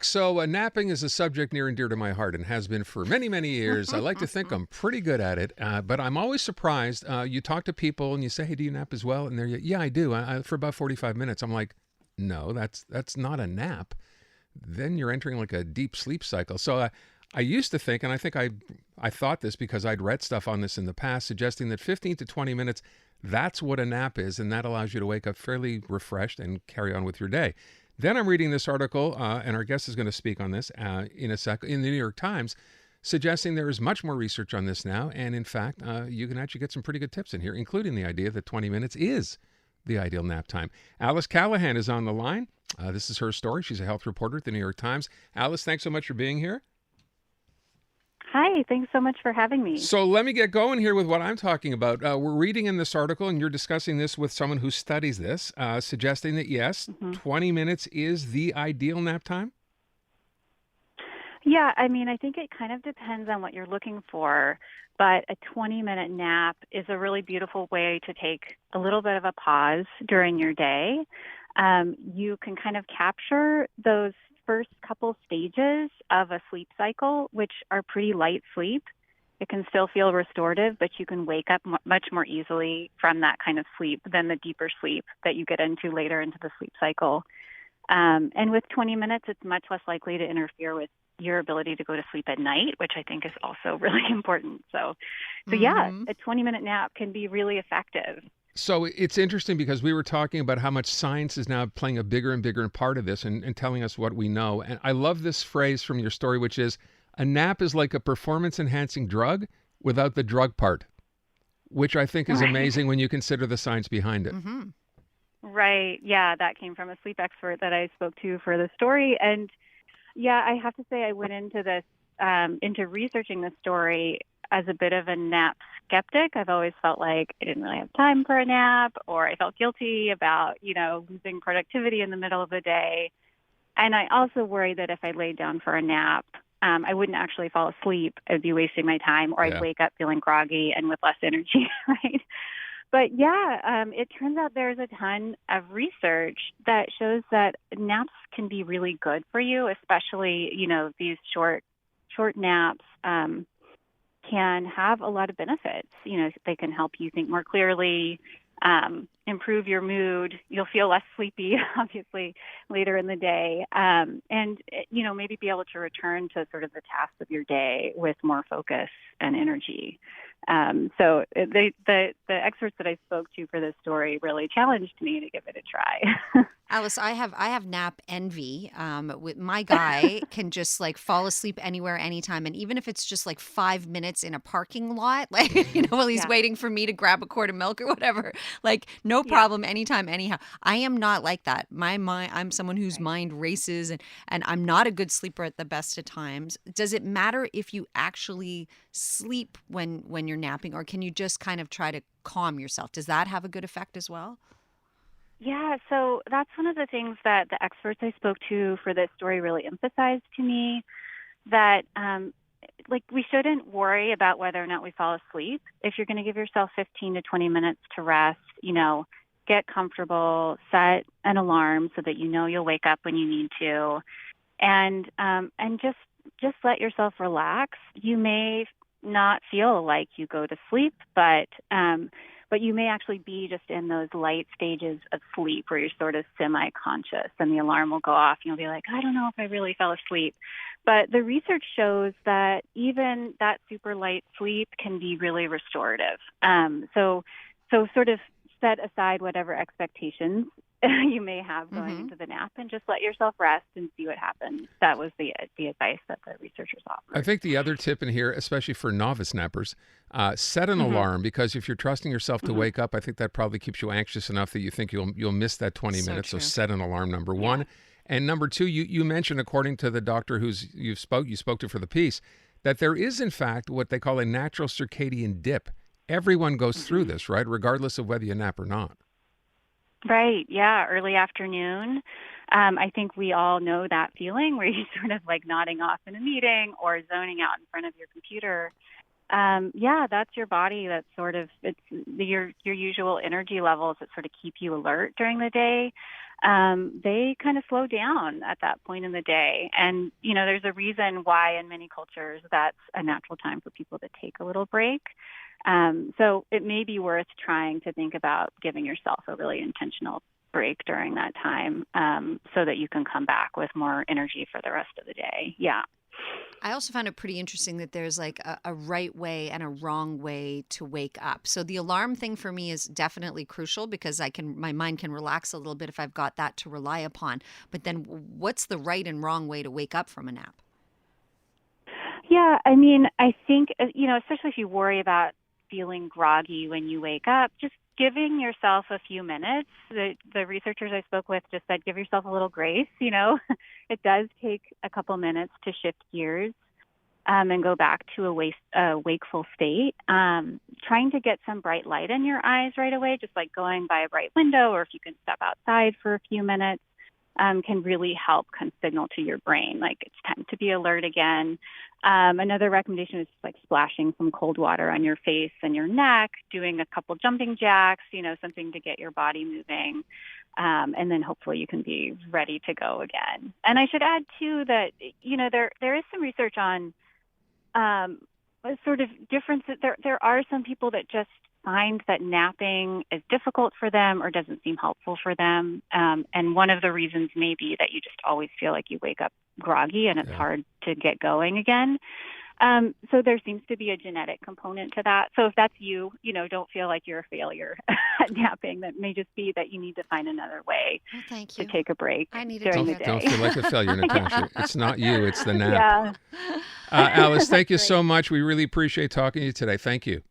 So, napping is a subject near and dear to my heart and has been for many, many years. I like to think I'm pretty good at it, but I'm always surprised. You talk to people and you say, "Hey, do you nap as well?" And they're, "Yeah, I do. For about 45 minutes." I'm like, "No, that's not a nap. Then you're entering like a deep sleep cycle." So, I used to think, and I think I thought this because I'd read stuff on this in the past, suggesting that 15 to 20 minutes, that's what a nap is, and that allows you to wake up fairly refreshed and carry on with your day. Then I'm reading this article, and our guest is going to speak on this in a sec, in the New York Times, suggesting there is much more research on this now. And in fact, you can actually get some pretty good tips in here, including the idea that 20 minutes is the ideal nap time. Alice Callahan is on the line. This is her story. She's a health reporter at the New York Times. Alice, thanks so much for being here. Hi, thanks so much for having me. So let me get going here with what I'm talking about. We're reading in this article, and you're discussing this with someone who studies this, suggesting that yes, hmm 20 minutes is the ideal nap time. Yeah, I mean, I think it kind of depends on what you're looking for, but a 20-minute nap is a really beautiful way to take a little bit of a pause during your day. You can kind of capture those first couple stages of a sleep cycle, which are pretty light sleep. It can still feel restorative, but you can wake up much more easily from that kind of sleep than the deeper sleep that you get into later into the sleep cycle. And with 20 minutes, it's much less likely to interfere with your ability to go to sleep at night, which I think is also really important. So yeah, Hmm. a 20-minute nap can be really effective. So it's interesting because we were talking about how much science is now playing a bigger and bigger part of this and telling us what we know. And I love this phrase from your story, which is a nap is like a performance enhancing drug without the drug part, which I think is Right. amazing when you consider the science behind it. Hmm. Right. Yeah, that came from a sleep expert that I spoke to for the story. And yeah, I have to say I went into this, into researching this story as a bit of a nap skeptic. I've always felt like I didn't really have time for a nap, or I felt guilty about, losing productivity in the middle of the day. And I also worried that if I laid down for a nap, I wouldn't actually fall asleep. I'd be wasting my time, or I'd Yeah. wake up feeling groggy and with less energy, right? But yeah, it turns out there's a ton of research that shows that naps can be really good for you, especially, these short naps can have a lot of benefits. They can help you think more clearly, improve your mood. You'll feel less sleepy, obviously, later in the day, and maybe be able to return to sort of the tasks of your day with more focus and energy. The experts that I spoke to for this story really challenged me to give it a try. Alice, I have nap envy. With my guy can just like fall asleep anywhere, anytime, and even if it's just like 5 minutes in a parking lot, like while he's Yeah, waiting for me to grab a quart of milk or whatever, like no yeah, problem, anytime, anyhow. I am not like that. My mind, I'm someone whose right. mind races, and I'm not a good sleeper at the best of times. Does it matter if you actually sleep when you're napping, or can you just kind of try to calm yourself? Does that have a good effect as well? Yeah, so that's one of the things that the experts I spoke to for this story really emphasized to me that like we shouldn't worry about whether or not we fall asleep. If you're going to give yourself 15 to 20 minutes to rest, get comfortable, set an alarm so that you'll wake up when you need to, and just let yourself relax. You may not feel like you go to sleep, but you may actually be just in those light stages of sleep where you're sort of semi-conscious, and the alarm will go off, and you'll be like, I don't know if I really fell asleep. But the research shows that even that super light sleep can be really restorative. So sort of set aside whatever expectations you may have going Mm-hmm. into the nap and just let yourself rest and see what happens. That was the advice that the researchers I offered. think the other tip in here, especially for novice nappers, set an hmm alarm because if you're trusting yourself to hmm wake up, I think that probably keeps you anxious enough that you think you'll miss that 20 So minutes. So true. set an alarm, number Yeah. one. And number two, you mentioned, according to the doctor you spoke to for the piece, that there is in fact what they call a natural circadian dip. Everyone goes through hmm this, right? Regardless of whether you nap or not. Right. Yeah. Early afternoon. I think we all know that feeling where you're sort of like nodding off in a meeting or zoning out in front of your computer. Yeah, that's your body. That's sort of it's your usual energy levels that sort of keep you alert during the day. they kind of slow down at that point in the day. And, there's a reason why in many cultures that's a natural time for people to take a little break. So it may be worth trying to think about giving yourself a really intentional break during that time, so that you can come back with more energy for the rest of the day. Yeah. I also found it pretty interesting that there's like a right way and a wrong way to wake up. So the alarm thing for me is definitely crucial because my mind can relax a little bit if I've got that to rely upon. But then what's the right and wrong way to wake up from a nap? Yeah, I mean, I think, especially if you worry about feeling groggy when you wake up, just giving yourself a few minutes. The researchers I spoke with just said give yourself a little grace. It does take a couple minutes to shift gears, and go back to a wakeful state. Trying to get some bright light in your eyes right away, just like going by a bright window, or if you can step outside for a few minutes, can really help kind of signal to your brain like it's time to be alert again. Another recommendation is like splashing some cold water on your face and your neck, doing a couple jumping jacks, something to get your body moving. And then hopefully you can be ready to go again. And I should add too that, there is some research on sort of differences. There are some people that just find that napping is difficult for them or doesn't seem helpful for them. And one of the reasons may be that you just always feel like you wake up groggy and it's hard to get going again. So there seems to be a genetic component to that. So if that's you, don't feel like you're a failure at napping. That may just be that you need to find another way Thank you. to take a break I needed during to the hear day. Don't feel like a failure, Natasha. It's not you, it's the nap. Yeah. Alice, thank you so Great. much. We really appreciate talking to you today. Thank you.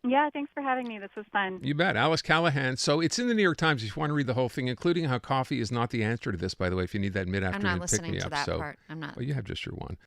Yeah, thanks for having me. This was fun. You bet. Alice Callahan. So it's in the New York Times if you want to read the whole thing, including how coffee is not the answer to this, by the way, if you need that I'm mid-afternoon not pick listening me to up. that So, part. I'm not. well, you have just your one.